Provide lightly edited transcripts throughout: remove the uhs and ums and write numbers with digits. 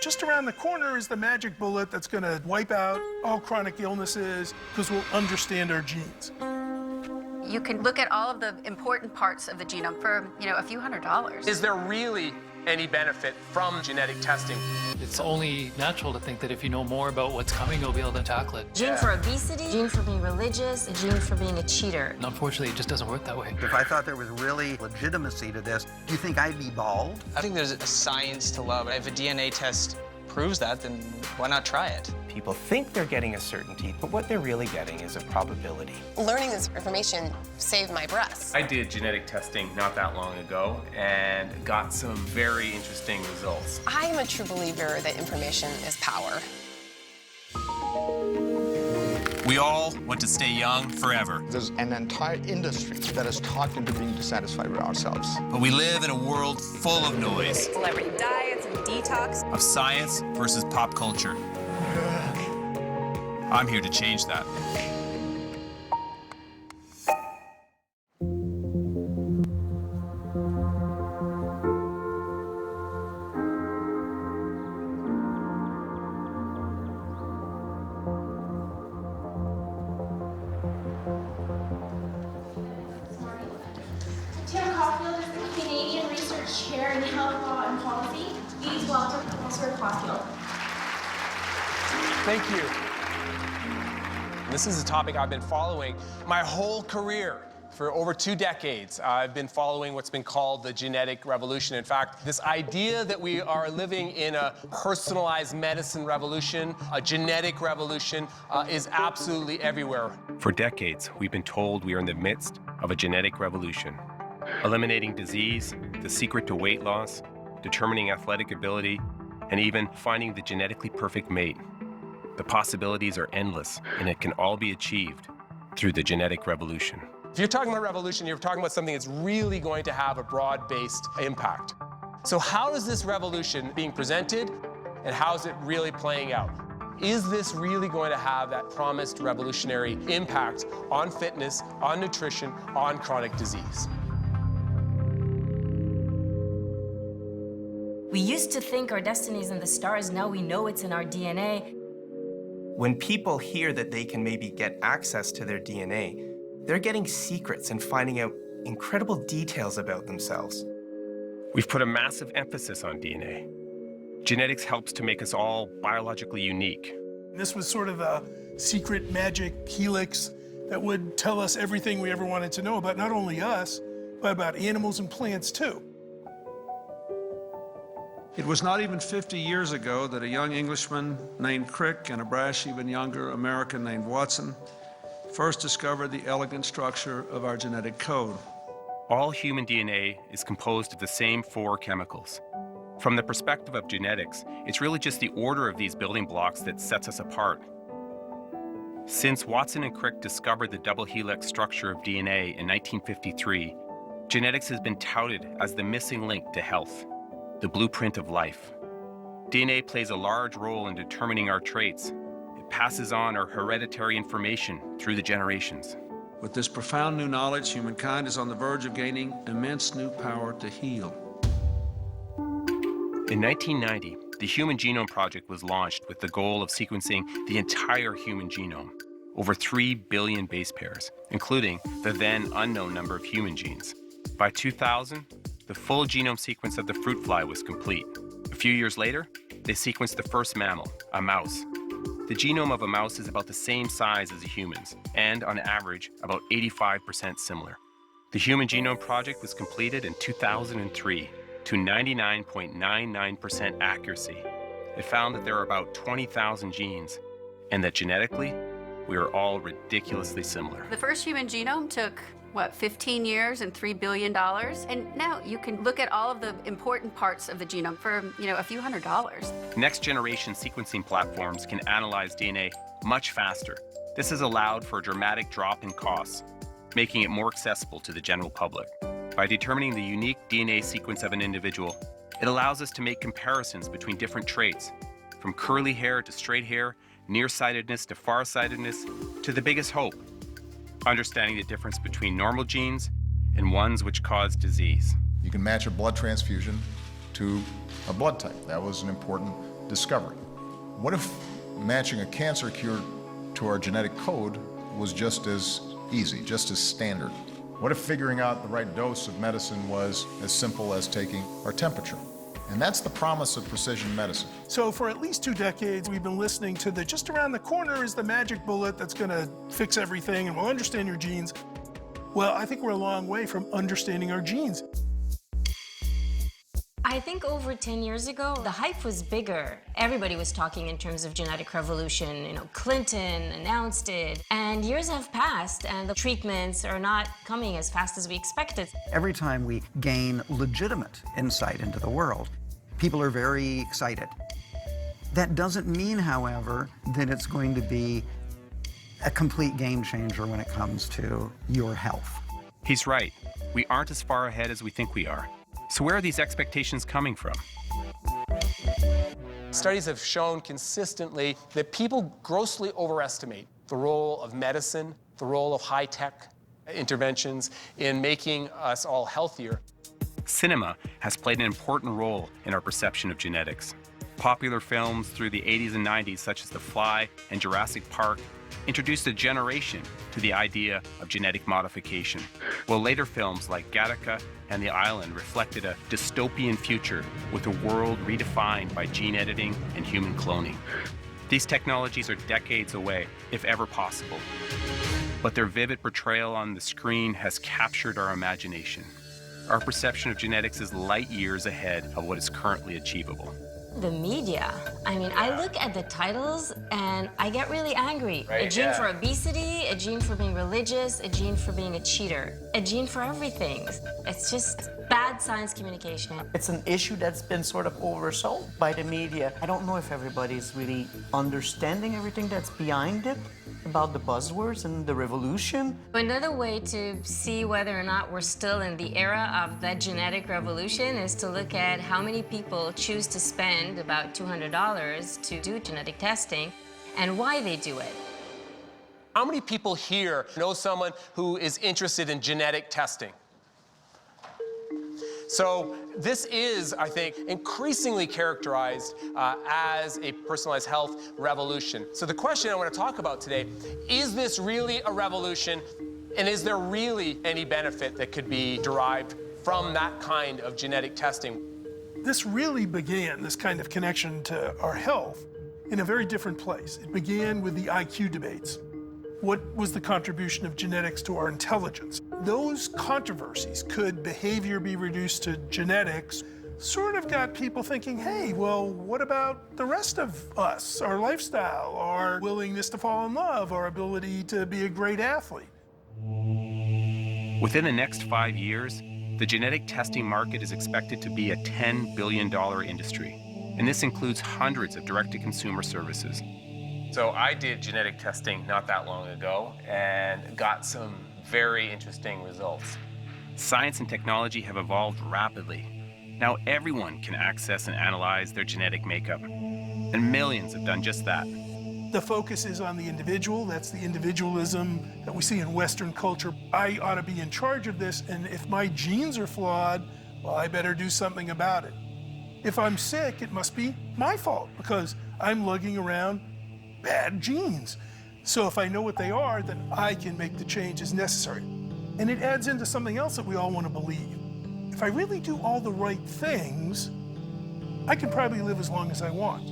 just around the corner is the magic bullet that's going to wipe out all chronic illnesses because we'll understand our genes. You can look at all of the important parts of the genome for, a few $100s. Is there really any benefit from genetic testing? It's only natural to think that if you know more about what's coming, you'll be able to tackle it. Gene for obesity, gene for being religious, a gene for being a cheater. And unfortunately, it just doesn't work that way. If I thought there was really legitimacy to this, do you think I'd be bald? I think there's a science to love. If a DNA test proves that, then why not try it? People think they're getting a certainty, but what they're really getting is a probability. Learning this information saved my breasts. I did genetic testing not that long ago and got some very interesting results. I am a true believer that information is power. We all want to stay young forever. There's an entire industry that is taught into being dissatisfied with ourselves. But we live in a world full of noise. Celebrity diets and detox. Of science versus pop culture. I'm here to change that. Chair in Health Law and Policy. Please welcome Professor Caulfield. Thank you. This is a topic I've been following my whole career. For over 2 decades, I've been following what's been called the genetic revolution. In fact, this idea that we are living in a personalized medicine revolution, a genetic revolution, is absolutely everywhere. For decades, we've been told we are in the midst of a genetic revolution. Eliminating disease, the secret to weight loss, determining athletic ability, and even finding the genetically perfect mate. The possibilities are endless, and it can all be achieved through the genetic revolution. If you're talking about revolution, you're talking about something that's really going to have a broad-based impact. So how is this revolution being presented, and how is it really playing out? Is this really going to have that promised revolutionary impact on fitness, on nutrition, on chronic disease? We used to think our destiny is in the stars. Now we know it's in our DNA. When people hear that they can maybe get access to their DNA, they're getting secrets and finding out incredible details about themselves. We've put a massive emphasis on DNA. Genetics helps to make us all biologically unique. This was sort of a secret magic helix that would tell us everything we ever wanted to know about not only us, but about animals and plants too. It was not even 50 years ago that a young Englishman named Crick and a brash, even younger American named Watson first discovered the elegant structure of our genetic code. All human DNA is composed of the same 4 chemicals. From the perspective of genetics, it's really just the order of these building blocks that sets us apart. Since Watson and Crick discovered the double helix structure of DNA in 1953, genetics has been touted as the missing link to health, the blueprint of life. DNA plays a large role in determining our traits. It passes on our hereditary information through the generations. With this profound new knowledge, humankind is on the verge of gaining immense new power to heal. In 1990, the Human Genome Project was launched with the goal of sequencing the entire human genome, over 3 billion base pairs, including the then unknown number of human genes. By 2000, the full genome sequence of the fruit fly was complete. A few years later, they sequenced the first mammal, a mouse. The genome of a mouse is about the same size as a human's, and on average, about 85% similar. The Human Genome Project was completed in 2003 to 99.99% accuracy. It found that there are about 20,000 genes, and that genetically, we are all ridiculously similar. The first human genome took 15 years and $3 billion? And now you can look at all of the important parts of the genome for, a few $100s. Next generation sequencing platforms can analyze DNA much faster. This has allowed for a dramatic drop in costs, making it more accessible to the general public. By determining the unique DNA sequence of an individual, it allows us to make comparisons between different traits, from curly hair to straight hair, nearsightedness to farsightedness, to the biggest hope, understanding the difference between normal genes and ones which cause disease. You can match a blood transfusion to a blood type. That was an important discovery. What if matching a cancer cure to our genetic code was just as easy, just as standard? What if figuring out the right dose of medicine was as simple as taking our temperature? And that's the promise of precision medicine. So for at least 2 decades, we've been listening to the just around the corner is the magic bullet that's gonna fix everything and we'll understand your genes. Well, I think we're a long way from understanding our genes. I think over 10 years ago, the hype was bigger. Everybody was talking in terms of genetic revolution. You know, Clinton announced it. And years have passed, and the treatments are not coming as fast as we expected. Every time we gain legitimate insight into the world, people are very excited. That doesn't mean, however, that it's going to be a complete game changer when it comes to your health. He's right. We aren't as far ahead as we think we are. So where are these expectations coming from? Studies have shown consistently that people grossly overestimate the role of medicine, the role of high-tech interventions in making us all healthier. Cinema has played an important role in our perception of genetics. Popular films through the 80s and 90s, such as The Fly and Jurassic Park, introduced a generation to the idea of genetic modification, while later films like Gattaca and The Island reflected a dystopian future with a world redefined by gene editing and human cloning. These technologies are decades away, if ever possible, but their vivid portrayal on the screen has captured our imagination. Our perception of genetics is light years ahead of what is currently achievable. The media. I mean, I look at the titles and I get really angry. Right, a gene yeah. for obesity, a gene for being religious, a gene for being a cheater, a gene for everything. It's just bad science communication. It's an issue that's been sort of oversold by the media. I don't know if everybody's really understanding everything that's behind it, about the buzzwords and the revolution. Another way to see whether or not we're still in the era of that genetic revolution is to look at how many people choose to spend about $200 to do genetic testing and why they do it. How many people here know someone who is interested in genetic testing? So this is, I think, increasingly characterized as a personalized health revolution. So the question I want to talk about today, is this really a revolution? And is there really any benefit that could be derived from that kind of genetic testing? This really began, this kind of connection to our health, in a very different place. It began with the IQ debates. What was the contribution of genetics to our intelligence? Those controversies, could behavior be reduced to genetics, sort of got people thinking, hey, well, what about the rest of us, our lifestyle, our willingness to fall in love, our ability to be a great athlete? Within the next 5 years, the genetic testing market is expected to be a $10 billion industry, and this includes hundreds of direct-to-consumer services. So I did genetic testing not that long ago and got some very interesting results. Science and technology have evolved rapidly. Now everyone can access and analyze their genetic makeup, and millions have done just that. The focus is on the individual. That's the individualism that we see in Western culture. I ought to be in charge of this, and if my genes are flawed, well, I better do something about it. If I'm sick, it must be my fault because I'm lugging around bad genes. So if I know what they are, then I can make the changes necessary. And it adds into something else that we all want to believe. If I really do all the right things, I can probably live as long as I want.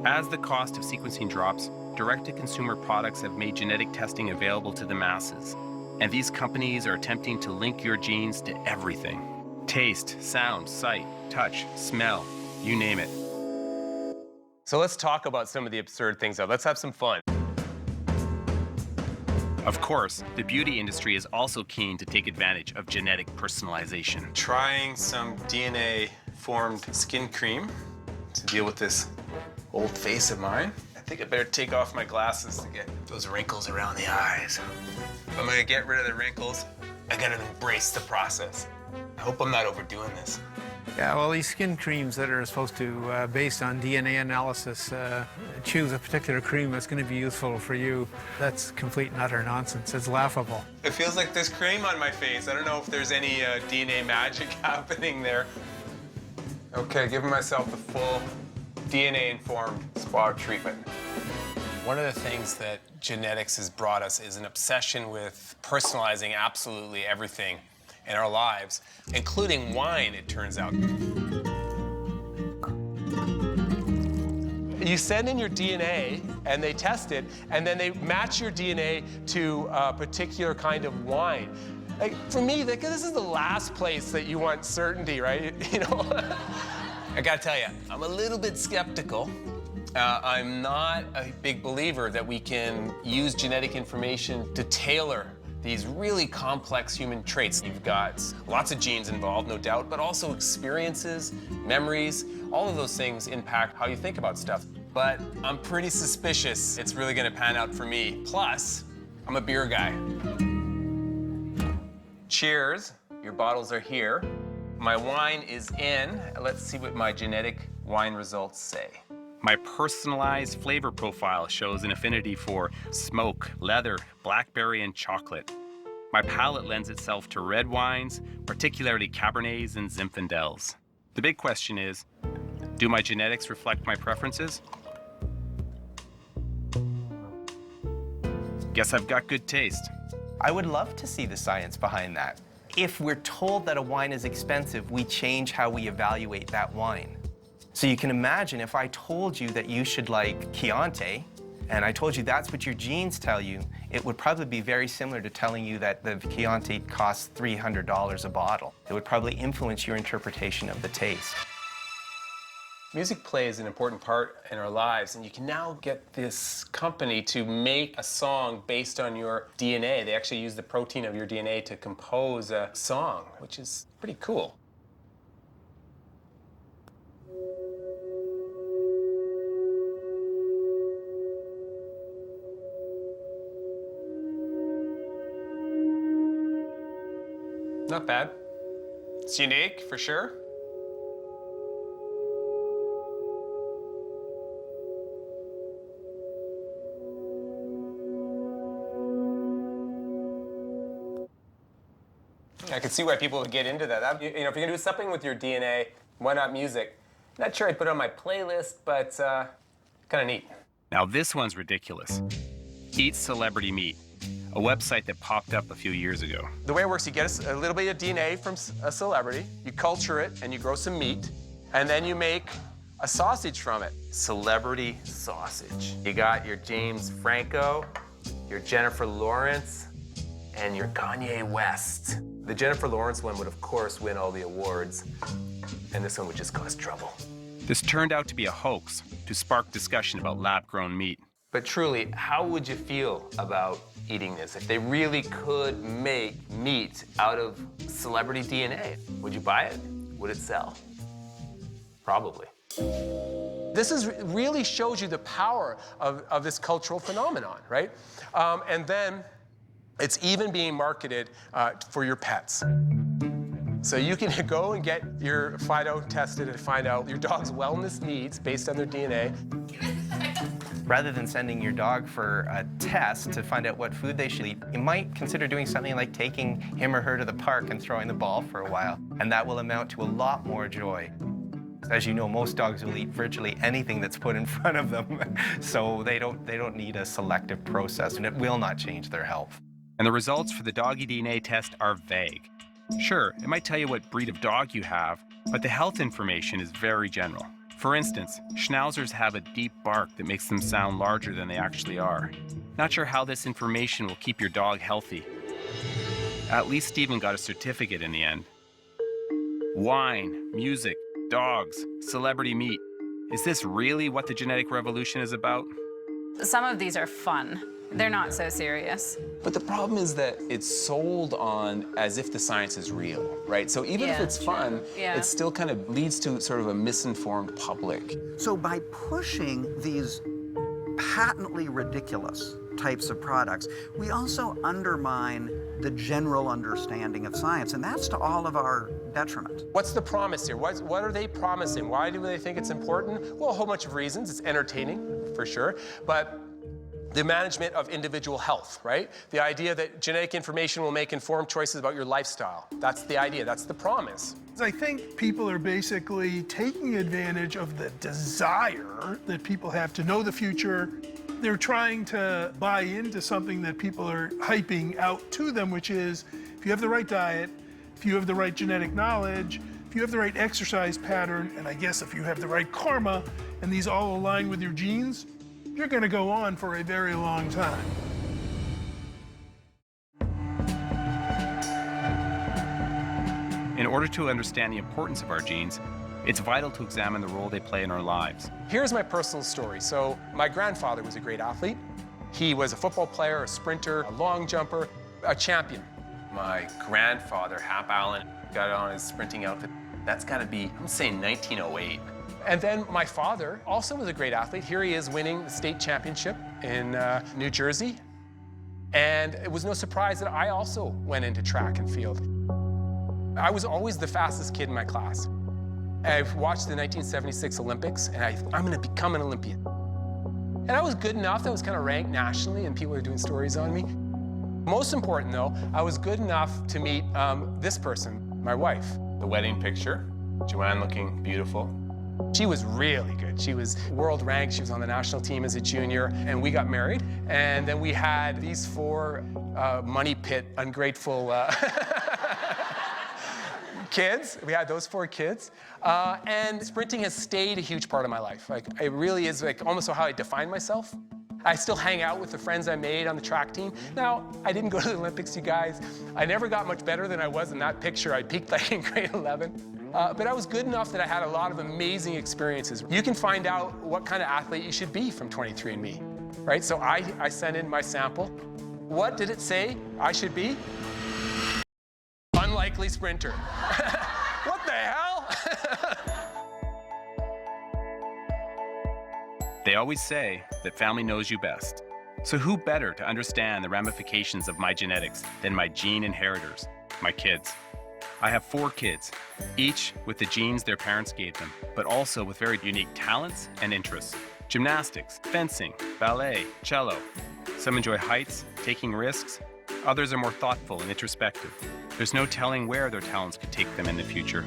As the cost of sequencing drops, direct-to-consumer products have made genetic testing available to the masses. And these companies are attempting to link your genes to everything. Taste, sound, sight, touch, smell, you name it. So let's talk about some of the absurd things, though. Let's have some fun. Of course, the beauty industry is also keen to take advantage of genetic personalization. Trying some DNA-formed skin cream to deal with this old face of mine. I think I better take off my glasses to get those wrinkles around the eyes. If I'm gonna get rid of the wrinkles, I gotta embrace the process. I hope I'm not overdoing this. Yeah, well, these skin creams that are supposed to, based on DNA analysis, choose a particular cream that's going to be useful for you, that's complete and utter nonsense. It's laughable. It feels like there's cream on my face. I don't know if there's any DNA magic happening there. Okay, giving myself the full DNA-informed spa treatment. One of the things that genetics has brought us is an obsession with personalizing absolutely everything in our lives, including wine, it turns out. You send in your DNA, and they test it, and then they match your DNA to a particular kind of wine. Like, for me, this is the last place that you want certainty, right? You know? I gotta tell you, I'm a little bit skeptical. I'm not a big believer that we can use genetic information to tailor these really complex human traits. You've got lots of genes involved, no doubt, but also experiences, memories, all of those things impact how you think about stuff. But I'm pretty suspicious it's really gonna pan out for me. Plus, I'm a beer guy. Cheers, your bottles are here. My wine is in. Let's see what my genetic wine results say. My personalized flavor profile shows an affinity for smoke, leather, blackberry, and chocolate. My palate lends itself to red wines, particularly Cabernets and Zinfandels. The big question is, do my genetics reflect my preferences? Guess I've got good taste. I would love to see the science behind that. If we're told that a wine is expensive, we change how we evaluate that wine. So you can imagine if I told you that you should like Chianti, and I told you that's what your genes tell you, it would probably be very similar to telling you that the Chianti costs $300 a bottle. It would probably influence your interpretation of the taste. Music plays an important part in our lives, and you can now get this company to make a song based on your DNA. They actually use the protein of your DNA to compose a song, which is pretty cool. Not bad. It's unique, for sure. I can see why people would get into that. You know, if you're gonna do something with your DNA, why not music? Not sure I'd put it on my playlist, but kind of neat. Now this one's ridiculous. Eat Celebrity Meat, a website that popped up a few years ago. The way it works, you get a little bit of DNA from a celebrity, you culture it, and you grow some meat, and then you make a sausage from it. Celebrity sausage. You got your James Franco, your Jennifer Lawrence, and your Kanye West. The Jennifer Lawrence one would, of course, win all the awards, and this one would just cause trouble. This turned out to be a hoax to spark discussion about lab-grown meat. But truly, how would you feel about eating this? If they really could make meat out of celebrity DNA, would you buy it? Would it sell? Probably. This really shows you the power of this cultural phenomenon, right? And then it's even being marketed for your pets. So you can go and get your Fido tested and find out your dog's wellness needs based on their DNA. Rather than sending your dog for a test to find out what food they should eat, you might consider doing something like taking him or her to the park and throwing the ball for a while. And that will amount to a lot more joy. As you know, most dogs will eat virtually anything that's put in front of them. So they don't need a selective process, and it will not change their health. And the results for the doggy DNA test are vague. Sure, it might tell you what breed of dog you have, but the health information is very general. For instance, Schnauzers have a deep bark that makes them sound larger than they actually are. Not sure how this information will keep your dog healthy. At least Stephen got a certificate in the end. Wine, music, dogs, celebrity meat. Is this really what the genetic revolution is about? Some of these are fun. They're not so serious. But the problem is that it's sold on as if the science is real, right? So even if it's fun, it still kind of leads to sort of a misinformed public. So by pushing these patently ridiculous types of products, we also undermine the general understanding of science, and that's to all of our detriment. What's the promise here? What are they promising? Why do they think it's important? Well, a whole bunch of reasons. It's entertaining, for sure, but the management of individual health, right? The idea that genetic information will make informed choices about your lifestyle. That's the idea, that's the promise. I think people are basically taking advantage of the desire that people have to know the future. They're trying to buy into something that people are hyping out to them, which is, if you have the right diet, if you have the right genetic knowledge, if you have the right exercise pattern, and I guess if you have the right karma, and these all align with your genes, you're going to go on for a very long time. In order to understand the importance of our genes, it's vital to examine the role they play in our lives. Here's my personal story. So my grandfather was a great athlete. He was a football player, a sprinter, a long jumper, a champion. My grandfather, Hap Allen, got on his sprinting outfit. That's got to be, I'm saying 1908. And then my father also was a great athlete. Here he is winning the state championship in New Jersey. And it was no surprise that I also went into track and field. I was always the fastest kid in my class. I've watched the 1976 Olympics, and I'm going to become an Olympian. And I was good enough that I was kind of ranked nationally, and people were doing stories on me. Most important, though, I was good enough to meet this person, my wife. The wedding picture, Joanne looking beautiful. She was really good. She was world ranked. She was on the national team as a junior, and we got married. And then we had these 4 money pit, ungrateful kids. We had those 4 kids. And sprinting has stayed a huge part of my life. Like, it really is like almost how I define myself. I still hang out with the friends I made on the track team. Now, I didn't go to the Olympics, you guys. I never got much better than I was in that picture. I peaked like in grade 11. But I was good enough that I had a lot of amazing experiences. You can find out what kind of athlete you should be from 23andMe, right? So I sent in my sample. What did it say I should be? Unlikely sprinter. What the hell? They always say that family knows you best. So who better to understand the ramifications of my genetics than my gene inheritors, my kids? I have 4 kids, each with the genes their parents gave them, but also with very unique talents and interests. Gymnastics, fencing, ballet, cello. Some enjoy heights, taking risks. Others are more thoughtful and introspective. There's no telling where their talents could take them in the future.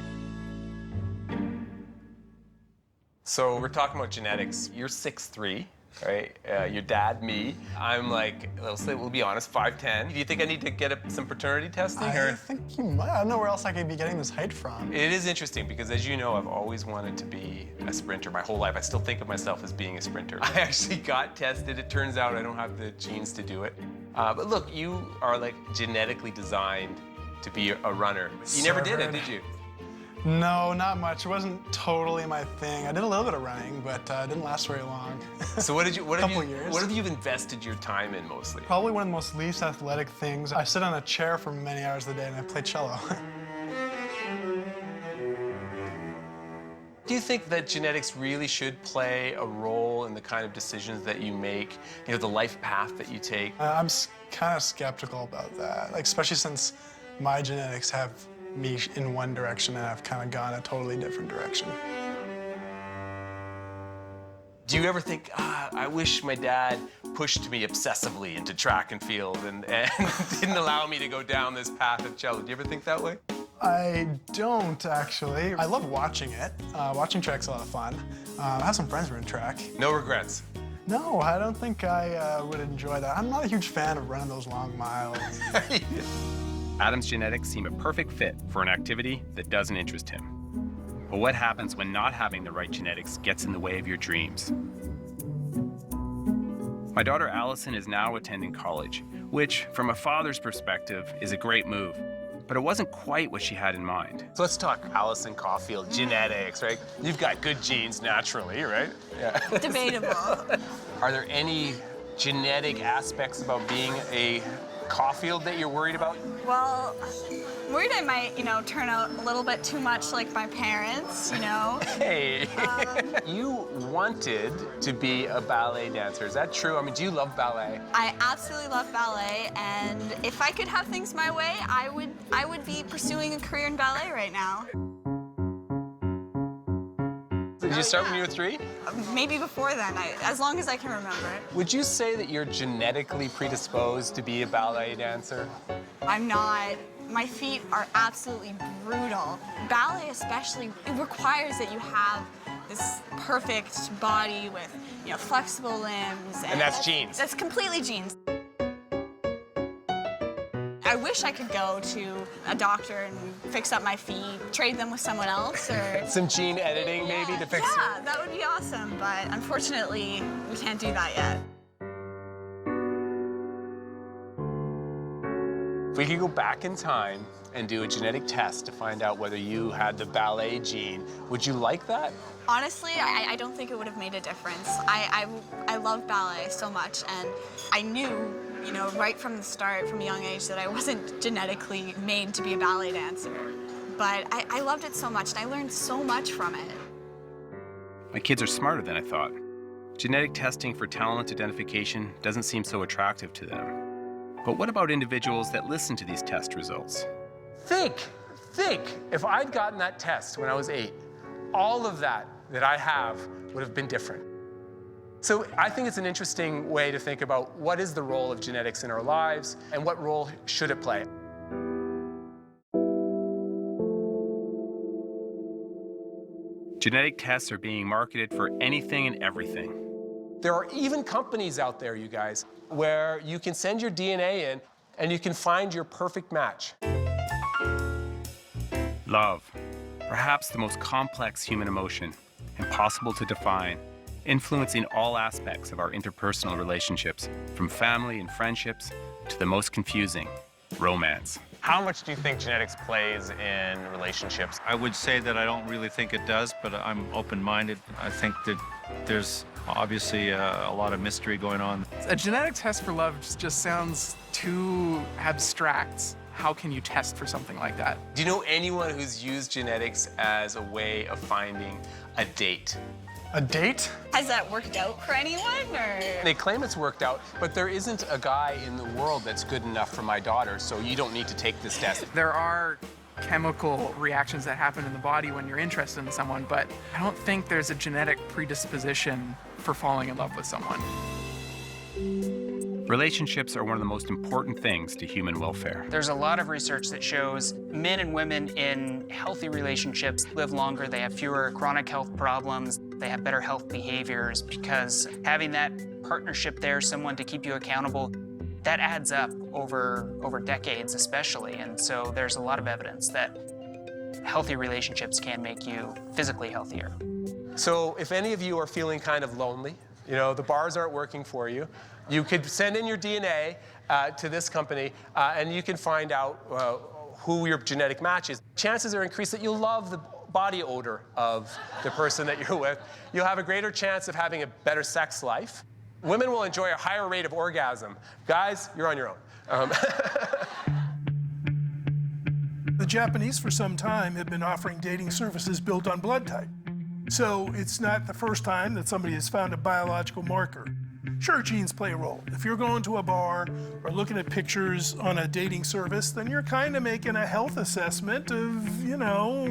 So we're talking about genetics. You're 6'3", right? Your dad, me. I'm like, we'll be honest, 5'10". Do you think I need to get some paternity testing? I think you might. I don't know where else I could be getting this height from. It is interesting because, as you know, I've always wanted to be a sprinter my whole life. I still think of myself as being a sprinter. I actually got tested. It turns out I don't have the genes to do it. But look, you are like genetically designed to be a runner. You never did it, did you? No, not much. It wasn't totally my thing. I did a little bit of running, but it didn't last very long. So what Couple years. What have you invested your time in mostly? Probably one of the most least athletic things. I sit on a chair for many hours a day and I play cello. Do you think that genetics really should play a role in the kind of decisions that you make, you know, the life path that you take? I'm kind of skeptical about that, like, especially since my genetics have me in one direction and I've kind of gone a totally different direction. Do you ever think, I wish my dad pushed me obsessively into track and field and didn't allow me to go down this path of cello? Do you ever think that way? I don't, actually. I love watching it. Watching track's a lot of fun. I have some friends who are in track. No regrets? No, I don't think I would enjoy that. I'm not a huge fan of running those long miles. Adam's genetics seem a perfect fit for an activity that doesn't interest him. But what happens when not having the right genetics gets in the way of your dreams? My daughter Allison is now attending college, which, from a father's perspective, is a great move. But it wasn't quite what she had in mind. So let's talk Allison Caulfield, genetics, right? You've got good genes naturally, right? Yeah. Debatable. Are there any genetic aspects about being a Caulfield that you're worried about? Well, I'm worried I might, turn out a little bit too much like my parents, Hey, you wanted to be a ballet dancer. Is that true? I mean, do you love ballet? I absolutely love ballet, and if I could have things my way, I would be pursuing a career in ballet right now. Did you start when you were 3? Maybe before then, as long as I can remember it. Would you say that you're genetically predisposed to be a ballet dancer? I'm not. My feet are absolutely brutal. Ballet especially, it requires that you have this perfect body with, flexible limbs. And that's genes. That's completely genes. I wish I could go to a doctor and fix up my feet, trade them with someone else, or... Some gene editing, maybe, to fix Yeah, that would be awesome, but unfortunately, we can't do that yet. If we could go back in time and do a genetic test to find out whether you had the ballet gene, would you like that? Honestly, I don't think it would have made a difference. I love ballet so much, and I knew, right from the start, from a young age, that I wasn't genetically made to be a ballet dancer. But I loved it so much, and I learned so much from it. My kids are smarter than I thought. Genetic testing for talent identification doesn't seem so attractive to them. But what about individuals that listen to these test results? Think, if I'd gotten that test when I was 8, all of that I have would have been different. So I think it's an interesting way to think about what is the role of genetics in our lives and what role should it play. Genetic tests are being marketed for anything and everything. There are even companies out there, you guys, where you can send your DNA in and you can find your perfect match. Love, perhaps the most complex human emotion, impossible to define, influencing all aspects of our interpersonal relationships, from family and friendships to the most confusing, romance. How much do you think genetics plays in relationships? I would say that I don't really think it does, but I'm open-minded. I think that there's obviously a lot of mystery going on. A genetic test for love just sounds too abstract. How can you test for something like that? Do you know anyone who's used genetics as a way of finding a date? A date? Has that worked out for anyone, or? They claim it's worked out, but there isn't a guy in the world that's good enough for my daughter, so you don't need to take this test. There are chemical reactions that happen in the body when you're interested in someone, but I don't think there's a genetic predisposition for falling in love with someone. Relationships are one of the most important things to human welfare. There's a lot of research that shows men and women in healthy relationships live longer, they have fewer chronic health problems, they have better health behaviors, because having that partnership there, someone to keep you accountable, that adds up over decades especially. And so there's a lot of evidence that healthy relationships can make you physically healthier. So if any of you are feeling kind of lonely, the bars aren't working for you, you could send in your DNA to this company and you can find out who your genetic match is. Chances are increased that you'll love the body odor of the person that you're with. You'll have a greater chance of having a better sex life. Women will enjoy a higher rate of orgasm. Guys, you're on your own. The Japanese, for some time, have been offering dating services built on blood type. So it's not the first time that somebody has found a biological marker. Sure, genes play a role. If you're going to a bar or looking at pictures on a dating service, then you're kind of making a health assessment of,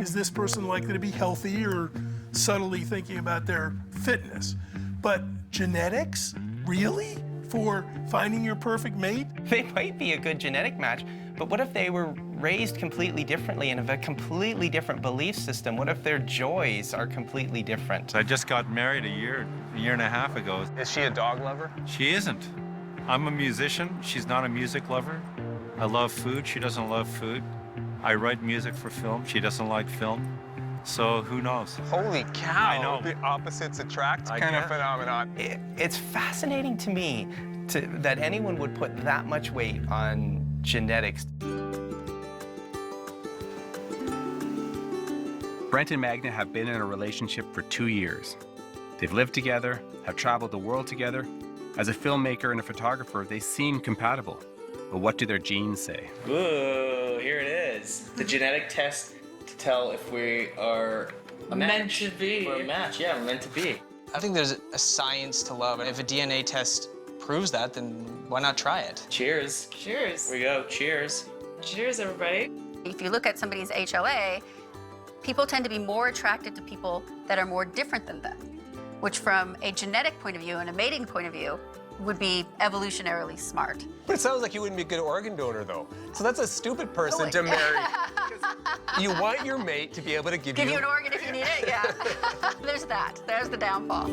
is this person likely to be healthy, or subtly thinking about their fitness. But genetics? Really? For finding your perfect mate? They might be a good genetic match, but what if they were raised completely differently and have a completely different belief system? What if their joys are completely different? I just got married a year and a half ago. Is she a dog lover? She isn't. I'm a musician. She's not a music lover. I love food. She doesn't love food. I write music for film. She doesn't like film. So who knows? Holy cow. I know. The opposites attract kind of phenomenon. It's fascinating to me that anyone would put that much weight on genetics. Brent and Magna have been in a relationship for 2 years. They've lived together, have traveled the world together. As a filmmaker and a photographer, they seem compatible. But what do their genes say? Ooh, here it is. The genetic test to tell if we are a match. Meant to be. We're a match, yeah, we're meant to be. I think there's a science to love, and if a DNA test proves that, then why not try it? Cheers. Cheers. Here we go, cheers. Cheers, everybody. If you look at somebody's HLA, people tend to be more attracted to people that are more different than them, which from a genetic point of view and a mating point of view would be evolutionarily smart. But it sounds like you wouldn't be a good organ donor, though. So that's a stupid person to marry. You want your mate to be able to give you an organ if you need it, yeah. There's that. There's the downfall.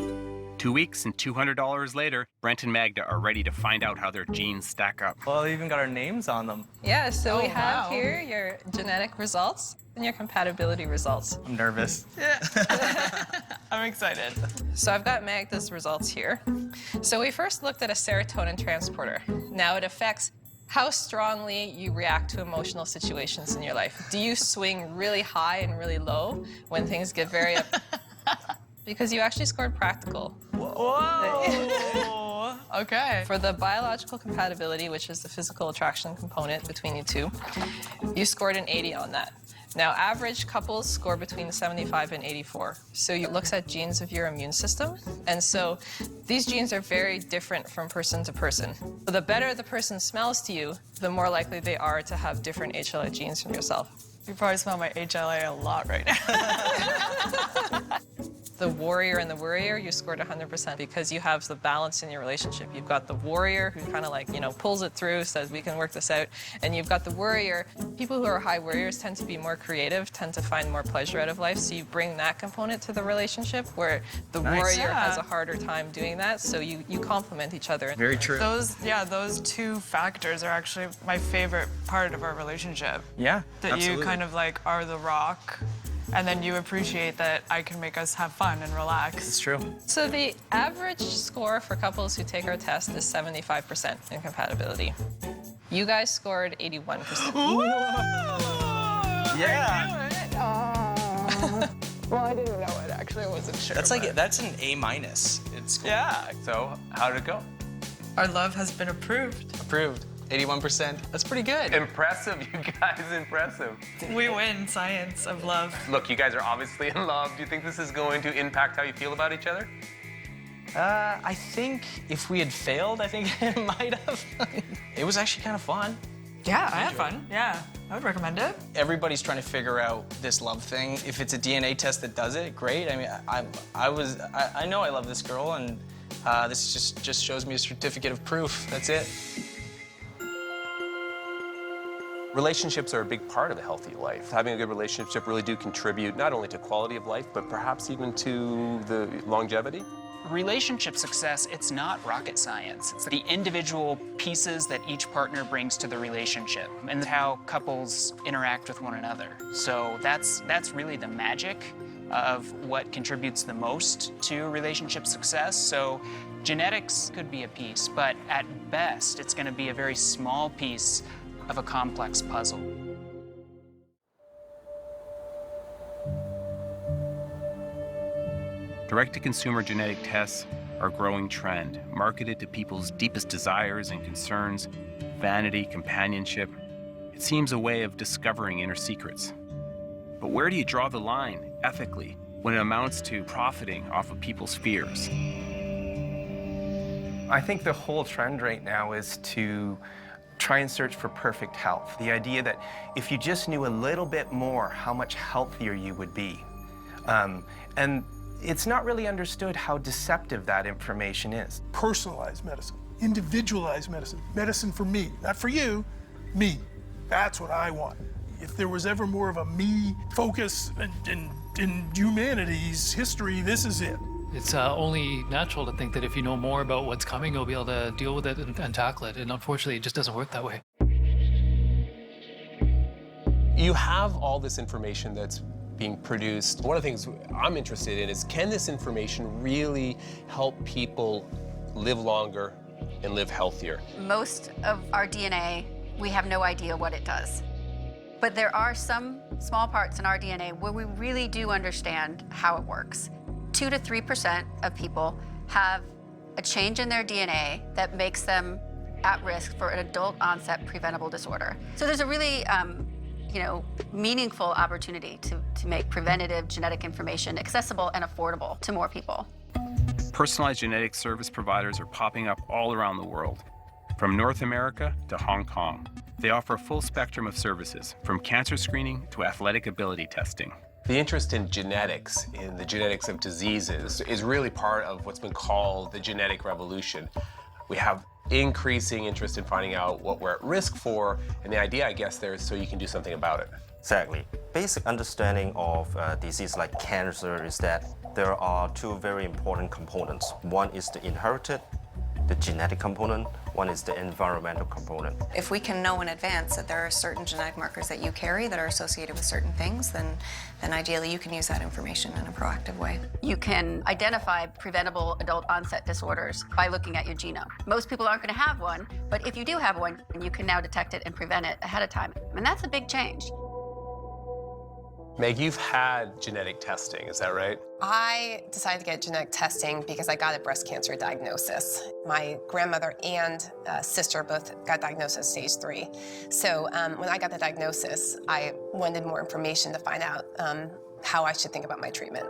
2 weeks and $200 later, Brent and Magda are ready to find out how their genes stack up. Well, they even got our names on them. Yeah, so we have here your genetic results and your compatibility results. I'm nervous. I'm excited. So I've got Magda's results here. So we first looked at a serotonin transporter. Now it affects how strongly you react to emotional situations in your life. Do you swing really high and really low when things get very because you actually scored practical. Whoa! Okay. For the biological compatibility, which is the physical attraction component between you two, you scored an 80 on that. Now, average couples score between 75 and 84. So it looks at genes of your immune system. And so these genes are very different from person to person. So the better the person smells to you, the more likely they are to have different HLA genes from yourself. You probably smell my HLA a lot right now. The warrior and the worrier, you scored 100% because you have the balance in your relationship. You've got the warrior who kind of like, pulls it through, says we can work this out. And you've got the worrier. People who are high worriers tend to be more creative, tend to find more pleasure out of life. So you bring that component to the relationship where the warrior has a harder time doing that. So you complement each other. Very true. Those two factors are actually my favorite part of our relationship. Yeah, That absolutely. you kind of like are the rock, and then you appreciate that I can make us have fun and relax. It's true. So the average score for couples who take our test is 75% in compatibility. You guys scored 81%. Yeah. Well, I didn't know it, actually. I wasn't sure. That's an A- in school. Yeah, so how did it go? Our love has been approved. Approved. 81%. That's pretty good. Impressive, you guys, impressive. We win science of love. Look, you guys are obviously in love. Do you think this is going to impact how you feel about each other? I think if we had failed, I think it might have. It was actually kind of fun. Yeah, I had fun. Yeah, I would recommend it. Everybody's trying to figure out this love thing. If it's a DNA test that does it, great. I mean, I know I love this girl, and this just shows me a certificate of proof. That's it. Relationships are a big part of a healthy life. Having a good relationship really do contribute not only to quality of life, but perhaps even to the longevity. Relationship success, it's not rocket science. It's the individual pieces that each partner brings to the relationship and how couples interact with one another. So that's really the magic of what contributes the most to relationship success. So genetics could be a piece, but at best, it's going to be a very small piece of a complex puzzle. Direct-to-consumer genetic tests are a growing trend, marketed to people's deepest desires and concerns, vanity, companionship. It seems a way of discovering inner secrets. But where do you draw the line, ethically, when it amounts to profiting off of people's fears? I think the whole trend right now is to try and search for perfect health. The idea that if you just knew a little bit more, how much healthier you would be. And it's not really understood how deceptive that information is. Personalized medicine, individualized medicine, medicine for me, not for you, me. That's what I want. If there was ever more of a me focus in humanity's history, this is it. It's only natural to think that if you know more about what's coming, you'll be able to deal with it and tackle it. And unfortunately, it just doesn't work that way. You have all this information that's being produced. One of the things I'm interested in is, can this information really help people live longer and live healthier? Most of our DNA, we have no idea what it does. But there are some small parts in our DNA where we really do understand how it works. 2 to 3% of people have a change in their DNA that makes them at risk for an adult onset preventable disorder. So there's a really meaningful opportunity to make preventative genetic information accessible and affordable to more people. Personalized genetic service providers are popping up all around the world, from North America to Hong Kong. They offer a full spectrum of services, from cancer screening to athletic ability testing. The interest in genetics, in the genetics of diseases, is really part of what's been called the genetic revolution. We have increasing interest in finding out what we're at risk for, and the idea, I guess, there is so you can do something about it. Exactly. Basic understanding of disease like cancer is that there are two very important components. One is the inherited, the genetic component. One is the environmental component. If we can know in advance that there are certain genetic markers that you carry that are associated with certain things, then ideally you can use that information in a proactive way. You can identify preventable adult onset disorders by looking at your genome. Most people aren't going to have one, but if you do have one, you can now detect it and prevent it ahead of time. And that's a big change. Meg, you've had genetic testing, is that right? I decided to get genetic testing because I got a breast cancer diagnosis. My grandmother and sister both got diagnosed as stage 3. So when I got the diagnosis, I wanted more information to find out how I should think about my treatment.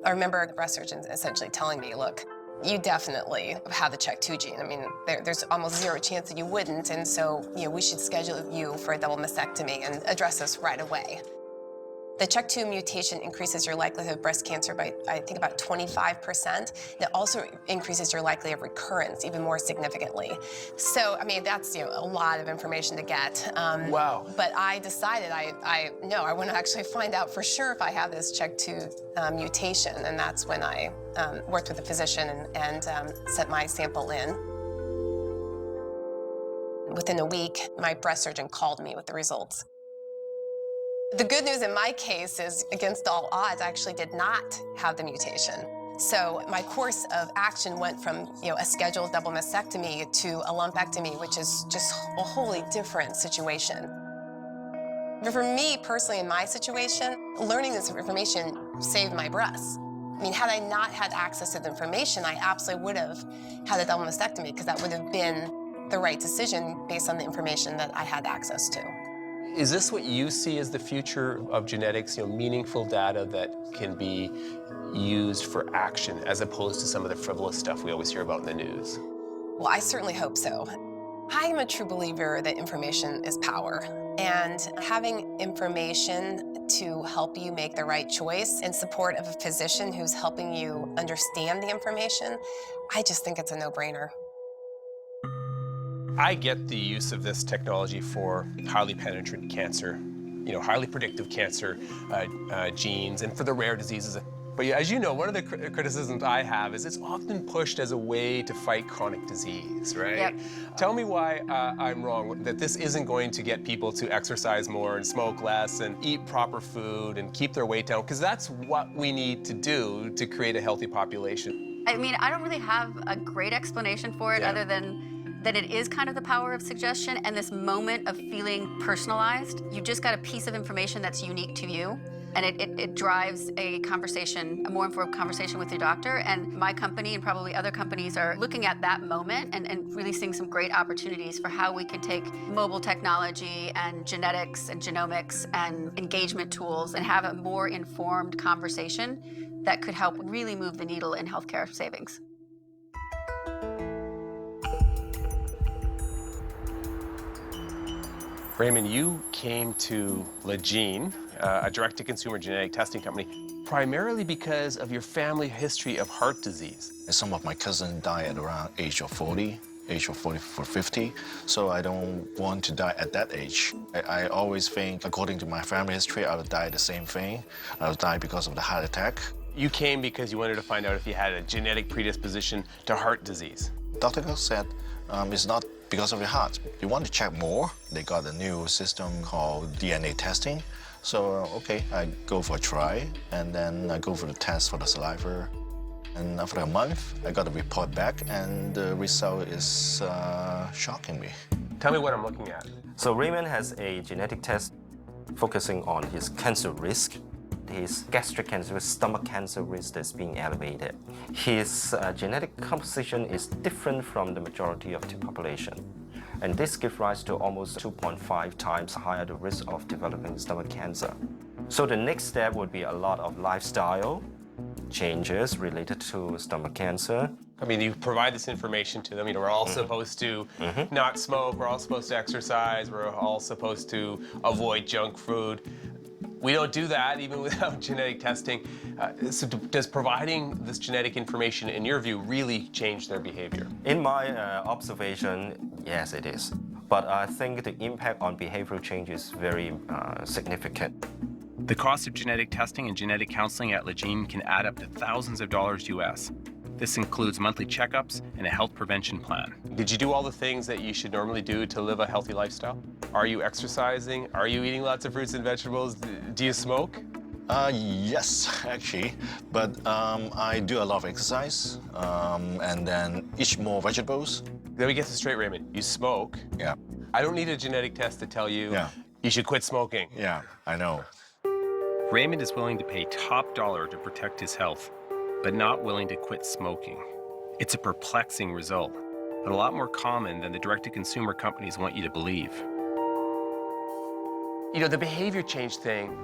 I remember the breast surgeon essentially telling me, look, you definitely have the CHEK2 gene. I mean, there's almost zero chance that you wouldn't, and so we should schedule you for a double mastectomy and address this right away. The CHEK2 mutation increases your likelihood of breast cancer by, I think, about 25%. It also increases your likelihood of recurrence even more significantly. So, I mean, that's a lot of information to get. Wow. But I decided I want to actually find out for sure if I have this CHEK2 mutation, and that's when I worked with a physician and sent my sample in. Within a week, my breast surgeon called me with the results. The good news in my case is, against all odds, I actually did not have the mutation. So my course of action went from a scheduled double mastectomy to a lumpectomy, which is just a wholly different situation. But for me personally, in my situation, learning this information saved my breasts. I mean, had I not had access to the information, I absolutely would have had a double mastectomy because that would have been the right decision based on the information that I had access to. Is this what you see as the future of genetics, meaningful data that can be used for action as opposed to some of the frivolous stuff we always hear about in the news? Well, I certainly hope so. I'm a true believer that information is power, and having information to help you make the right choice in support of a physician who's helping you understand the information, I just think it's a no-brainer. I get the use of this technology for highly penetrant cancer, highly predictive cancer genes, and for the rare diseases. But as you know, one of the criticisms I have is it's often pushed as a way to fight chronic disease, right? Yep. Tell me why I'm wrong, that this isn't going to get people to exercise more and smoke less and eat proper food and keep their weight down, because that's what we need to do to create a healthy population. I mean, I don't really have a great explanation for it other than that it is kind of the power of suggestion and this moment of feeling personalized. You just got a piece of information that's unique to you, and it drives a conversation, a more informed conversation with your doctor. And my company and probably other companies are looking at that moment and really seeing some great opportunities for how we can take mobile technology and genetics and genomics and engagement tools and have a more informed conversation that could help really move the needle in healthcare savings. Raymond, you came to Legene, a direct-to-consumer genetic testing company, primarily because of your family history of heart disease. Some of my cousins died at around age of 40 or 50, so I don't want to die at that age. I always think, according to my family history, I would die the same thing. I would die because of the heart attack. You came because you wanted to find out if you had a genetic predisposition to heart disease. Dr. Cook said it's not because of your heart. You want to check more? They got a new system called DNA testing. So, okay, I go for a try, and then I go for the test for the saliva. And after a month, I got a report back, and the result is shocking me. Tell me what I'm looking at. So Raymond has a genetic test focusing on his cancer risk. his gastric cancer, his stomach cancer risk is being elevated. His genetic composition is different from the majority of the population. And this gives rise to almost 2.5 times higher the risk of developing stomach cancer. So the next step would be a lot of lifestyle changes related to stomach cancer. I mean, you provide this information to them. You know, we're all supposed to not smoke. We're all supposed to exercise. We're all supposed to avoid junk food. We don't do that even without genetic testing. So does providing this genetic information, in your view, really change their behavior? In my observation, yes, it is. But I think the impact on behavioral change is very significant. The cost of genetic testing and genetic counseling at Legene can add up to thousands of dollars US. This includes monthly checkups and a health prevention plan. Did you do all the things that you should normally do to live a healthy lifestyle? Are you exercising? Are you eating lots of fruits and vegetables? Do you smoke? Yes, actually. But I do a lot of exercise and then eat more vegetables. Let me get this straight, Raymond. You smoke. Yeah. I don't need a genetic test to tell you you should quit smoking. Yeah, I know. Raymond is willing to pay top dollar to protect his health, but not willing to quit smoking. It's a perplexing result, but a lot more common than the direct-to-consumer companies want you to believe. You know, the behavior change thing,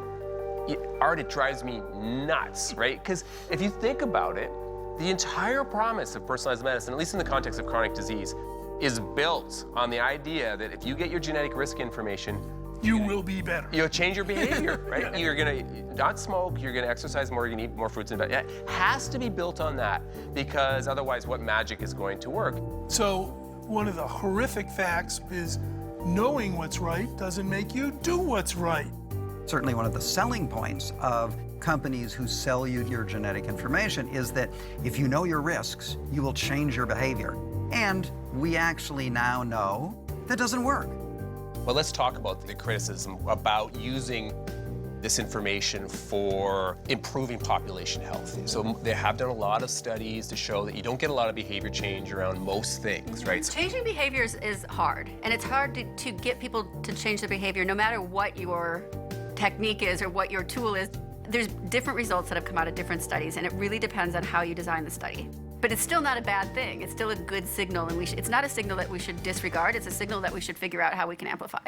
Art, it drives me nuts, right? Because if you think about it, the entire promise of personalized medicine, at least in the context of chronic disease, is built on the idea that if you get your genetic risk information, you will be better. You'll change your behavior, right? You're gonna not smoke, you're gonna exercise more, you're gonna eat more fruits and vegetables. It has to be built on that, because otherwise what magic is going to work? So one of the horrific facts is knowing what's right doesn't make you do what's right. Certainly one of the selling points of companies who sell you your genetic information is that if you know your risks, you will change your behavior. And we actually now know that doesn't work. Well, let's talk about the criticism about using this information for improving population health. So they have done a lot of studies to show that you don't get a lot of behavior change around most things, right? Changing behaviors is hard, and it's hard to get people to change their behavior no matter what your technique is or what your tool is. There's different results that have come out of different studies, and it really depends on how you design the study. But it's still not a bad thing. It's still a good signal, and it's not a signal that we should disregard. It's a signal that we should figure out how we can amplify.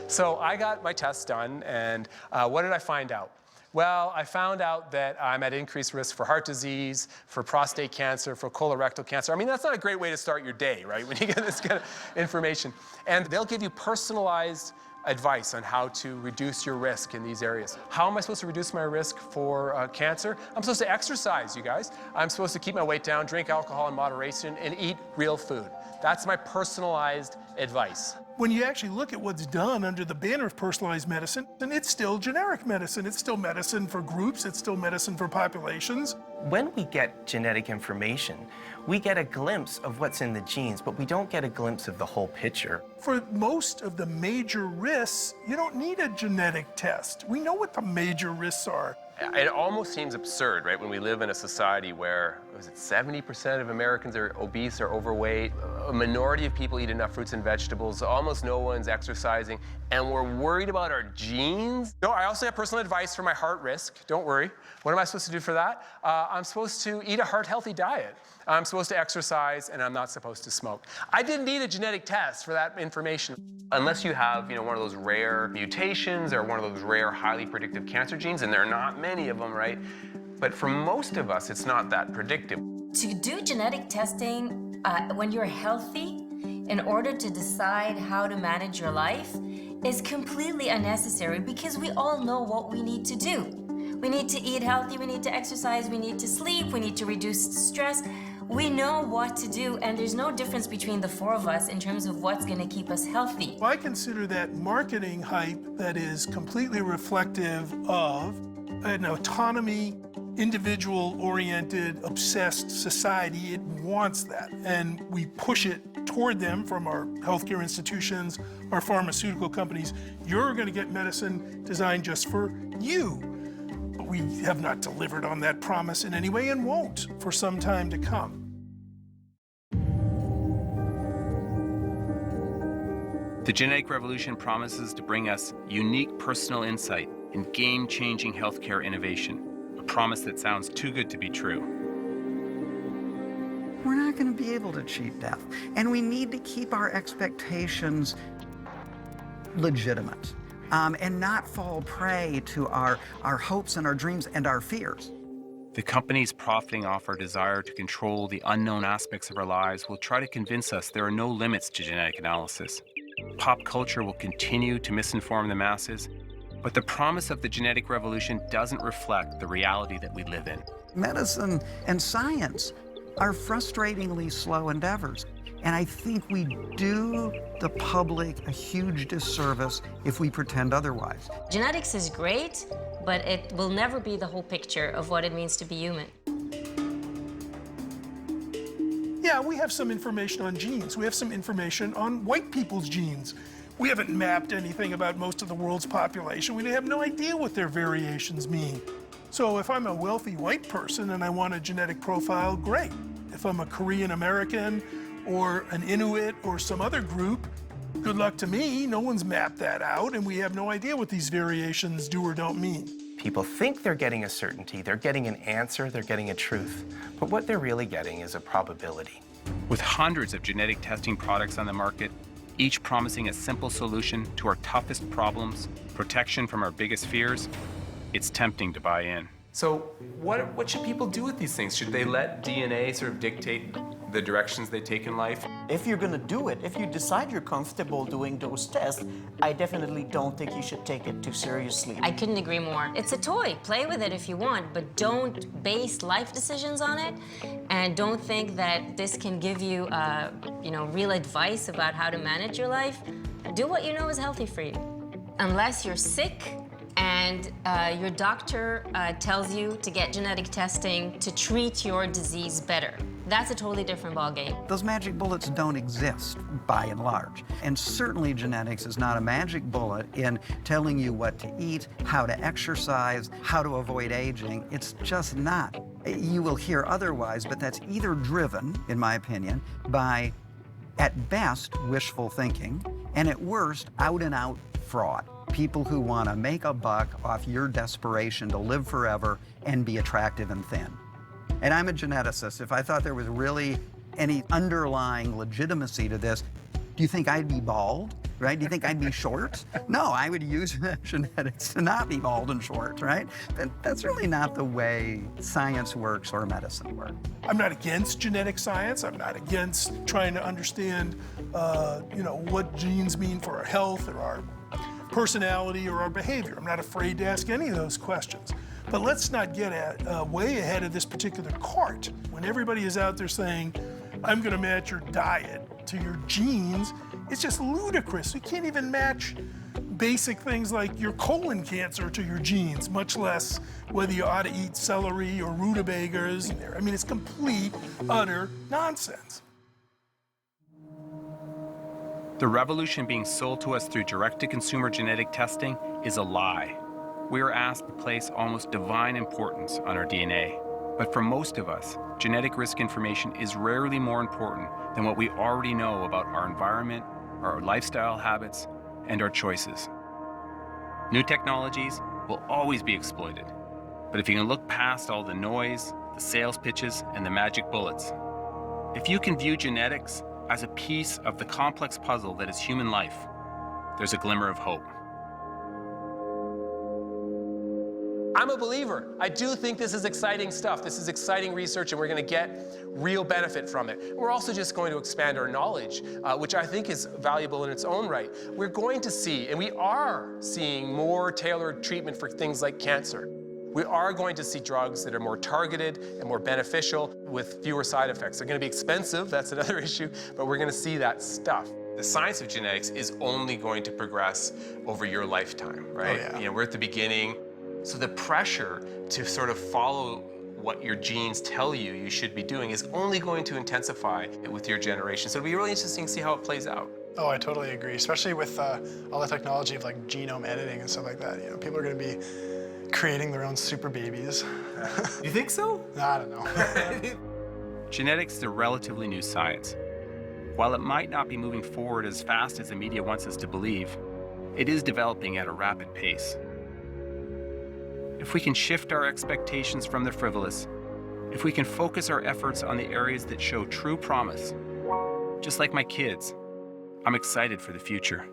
So I got my tests done, and what did I find out? Well, I found out that I'm at increased risk for heart disease, for prostate cancer, for colorectal cancer. I mean, that's not a great way to start your day, right, when you get this kind of information. And they'll give you personalized advice on how to reduce your risk in these areas. How am I supposed to reduce my risk for cancer? I'm supposed to exercise, you guys. I'm supposed to keep my weight down, drink alcohol in moderation, and eat real food. That's my personalized advice. When you actually look at what's done under the banner of personalized medicine, then it's still generic medicine. It's still medicine for groups. It's still medicine for populations. When we get genetic information, we get a glimpse of what's in the genes, but we don't get a glimpse of the whole picture. For most of the major risks, you don't need a genetic test. We know what the major risks are. It almost seems absurd, right, when we live in a society where, was it 70% of Americans are obese or overweight, a minority of people eat enough fruits and vegetables, almost no one's exercising, and we're worried about our genes? No, I also have personal advice for my heart risk, don't worry. What am I supposed to do for that? I'm supposed to eat a heart-healthy diet. I'm supposed to exercise, and I'm not supposed to smoke. I didn't need a genetic test for that information. Unless you have, one of those rare mutations or one of those rare highly predictive cancer genes, and there are not many of them, right? But for most of us, it's not that predictive. To do genetic testing when you're healthy, in order to decide how to manage your life, is completely unnecessary because we all know what we need to do. We need to eat healthy, we need to exercise, we need to sleep, we need to reduce stress. We know what to do, and there's no difference between the four of us in terms of what's going to keep us healthy. I consider that marketing hype that is completely reflective of an autonomy, individual-oriented, obsessed society. It wants that, and we push it toward them from our healthcare institutions, our pharmaceutical companies. You're going to get medicine designed just for you. But we have not delivered on that promise in any way and won't for some time to come. The genetic revolution promises to bring us unique personal insight in game-changing healthcare innovation, a promise that sounds too good to be true. We're not going to be able to cheat death. And we need to keep our expectations legitimate and not fall prey to our hopes and our dreams and our fears. The companies profiting off our desire to control the unknown aspects of our lives will try to convince us there are no limits to genetic analysis. Pop culture will continue to misinform the masses, but the promise of the genetic revolution doesn't reflect the reality that we live in. Medicine and science are frustratingly slow endeavors. And I think we do the public a huge disservice if we pretend otherwise. Genetics is great, but it will never be the whole picture of what it means to be human. Yeah, we have some information on genes. We have some information on white people's genes. We haven't mapped anything about most of the world's population. We have no idea what their variations mean. So if I'm a wealthy white person and I want a genetic profile, great. If I'm a Korean American or an Inuit or some other group, good luck to me. No one's mapped that out, and we have no idea what these variations do or don't mean. People think they're getting a certainty, they're getting an answer, they're getting a truth. But what they're really getting is a probability. With hundreds of genetic testing products on the market, each promising a simple solution to our toughest problems, protection from our biggest fears, it's tempting to buy in. So what should people do with these things? Should they let DNA sort of dictate the directions they take in life? If you're going to do it, if you decide you're comfortable doing those tests, I definitely don't think you should take it too seriously. I couldn't agree more. It's a toy. Play with it if you want, but don't base life decisions on it, and don't think that this can give you, real advice about how to manage your life. Do what you know is healthy for you. Unless you're sick and your doctor tells you to get genetic testing to treat your disease better. That's a totally different ballgame. Those magic bullets don't exist, by and large. And certainly genetics is not a magic bullet in telling you what to eat, how to exercise, how to avoid aging. It's just not. You will hear otherwise, but that's either driven, in my opinion, by, at best, wishful thinking, and at worst, out-and-out fraud. People who want to make a buck off your desperation to live forever and be attractive and thin. And I'm a geneticist. If I thought there was really any underlying legitimacy to this, do you think I'd be bald, right? Do you think I'd be short? No, I would use genetics to not be bald and short, right? But that's really not the way science works or medicine works. I'm not against genetic science. I'm not against trying to understand, what genes mean for our health or our personality or our behavior. I'm not afraid to ask any of those questions. But let's not get way ahead of this particular cart. When everybody is out there saying, I'm going to match your diet to your genes, it's just ludicrous. We can't even match basic things like your colon cancer to your genes, much less whether you ought to eat celery or rutabagas. I mean, it's complete, utter nonsense. The revolution being sold to us through direct-to-consumer genetic testing is a lie. We are asked to place almost divine importance on our DNA. But for most of us, genetic risk information is rarely more important than what we already know about our environment, our lifestyle habits, and our choices. New technologies will always be exploited. But if you can look past all the noise, the sales pitches, and the magic bullets, if you can view genetics as a piece of the complex puzzle that is human life, there's a glimmer of hope. I'm a believer. I do think this is exciting stuff. This is exciting research, and we're going to get real benefit from it. We're also just going to expand our knowledge, which I think is valuable in its own right. We're going to see, and we are seeing, more tailored treatment for things like cancer. We are going to see drugs that are more targeted and more beneficial with fewer side effects. They're going to be expensive, that's another issue, but we're going to see that stuff. The science of genetics is only going to progress over your lifetime, right? Oh, yeah. We're at the beginning. So the pressure to sort of follow what your genes tell you you should be doing is only going to intensify with your generation. So it'll be really interesting to see how it plays out. Oh, I totally agree, especially with all the technology of like genome editing and stuff like that. People are going to be creating their own super babies. You think so? I don't know. Genetics is a relatively new science. While it might not be moving forward as fast as the media wants us to believe, it is developing at a rapid pace. if we can shift our expectations from the frivolous, if we can focus our efforts on the areas that show true promise, just like my kids, I'm excited for the future.